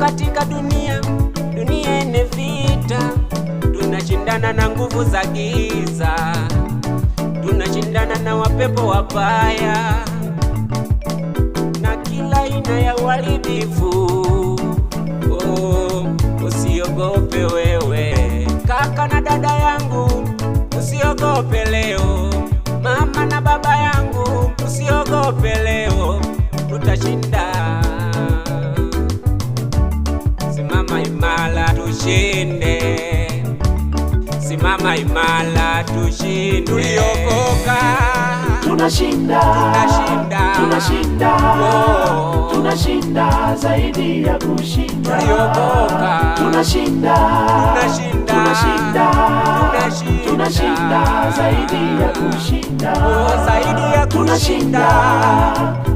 katika dunia ine vita, tunashindana na nguvu za giza, tunashindana na wapepo wabaya na kila aina ya uharibifu. Usiogope wewe kaka na dada yangu, usiogope leo mama na baba yangu, usiogope leo, tutashinda. Simama imara tushinde, simama imara tushinde. Tuliokoka tunashinda, tunashinda, tunashinda, oh, tunashinda zaidi ya kushinda. Tuliokoka tunashinda, tunashinda, tunashinda, tunashinda, tunashinda zaidi ya kushinda. oh, zaidi ya kushinda.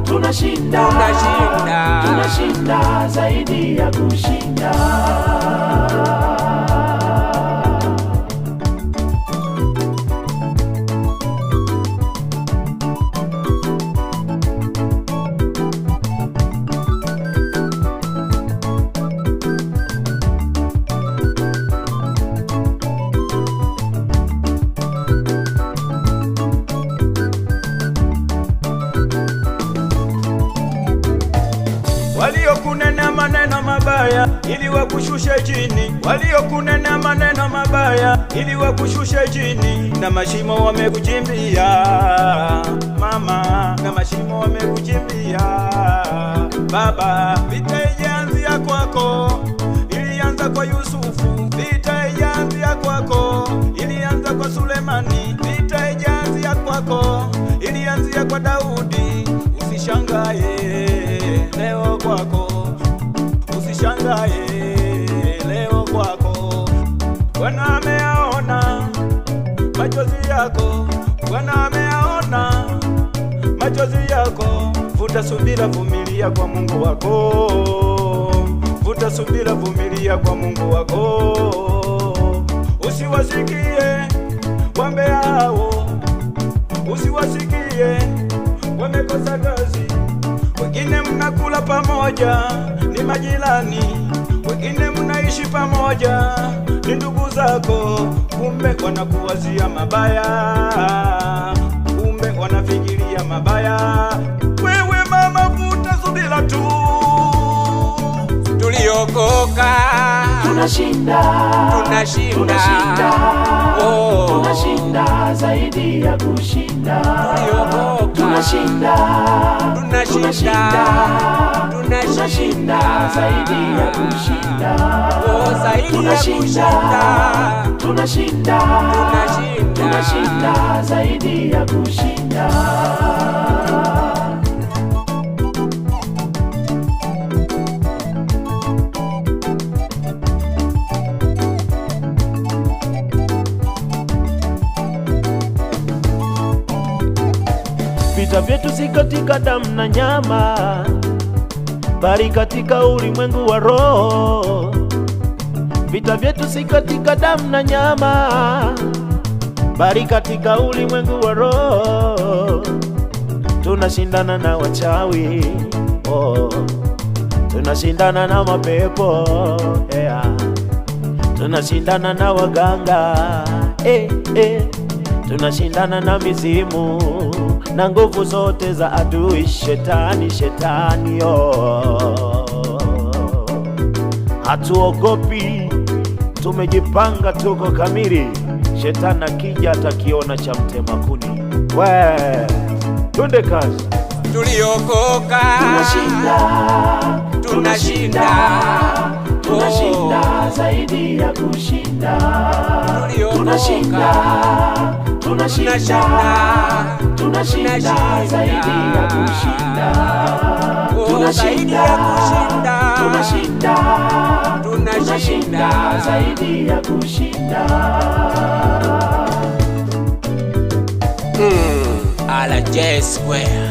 Tunashinda, tunashinda, tunashinda zaidi ya kushinda. Waliokunena maneno mabaya ili wakushushe chini, waliokunena maneno mabaya ili wakushushe chini, na mashimo wamekuchimbia mama, na mashimo wamekuchimbia baba. Vita ijaanzia kwako, ilianza kwa Yusufu. Vita ijaanzia kwako, ilianza kwa Sulemani. Vita ijaanzia kwako, ilianzia kwa Daudi. Usishangae leo kwako, usishangae leo kwako. Bwana ameyaona machozi yako, Bwana ameyaona machozi yako. Vuta subira, vumilia kwa Mungu wako, vuta subira, vumilia kwa Mungu wako. Usiwasikie wambea hao, usiwasikie wamekosa kazi. Wengine mnakula pamoja ni majirani, wengine mnaishi pamoja ni ndugu zako, kumbe wanakuwazia mabaya, kumbe wanafikiria mabaya. Wewe mama, vuta subira tu. Tuliokoka tunashinda, tunashinda, tunashinda, oh, tunashinda zaidi ya kushinda. Tuliokoka tunashinda, tunashinda, tunashinda zaidi ya kushinda. oh, zaidi ya kushinda. Tunashinda, tunashinda zaidi ya kushinda. Vita vyetu si katika damu na nyama, bali katika ulimwengu wa roho. Vita vyetu si katika damu na nyama, bali katika ulimwengu wa roho. Tunashindana na wachawi, oh, tunashindana na mapepo, yeah, tunashindana na waganga, tunashindana na mizimu na nguvu zote za adui shetani, shetani, hatuogopi, tumejipanga, tuko kamili. Shetani akija atakiona cha mtema kuni. We, twende kazi. Tuliokoka tunashinda, tunashinda, tunashinda zaidi ya kushinda. Tunashinda, tunashinda, tunashinda zaidi ya kushinda. Tunashinda, tunashinda, tunashinda zaidi ya kushinda. Ala J Square.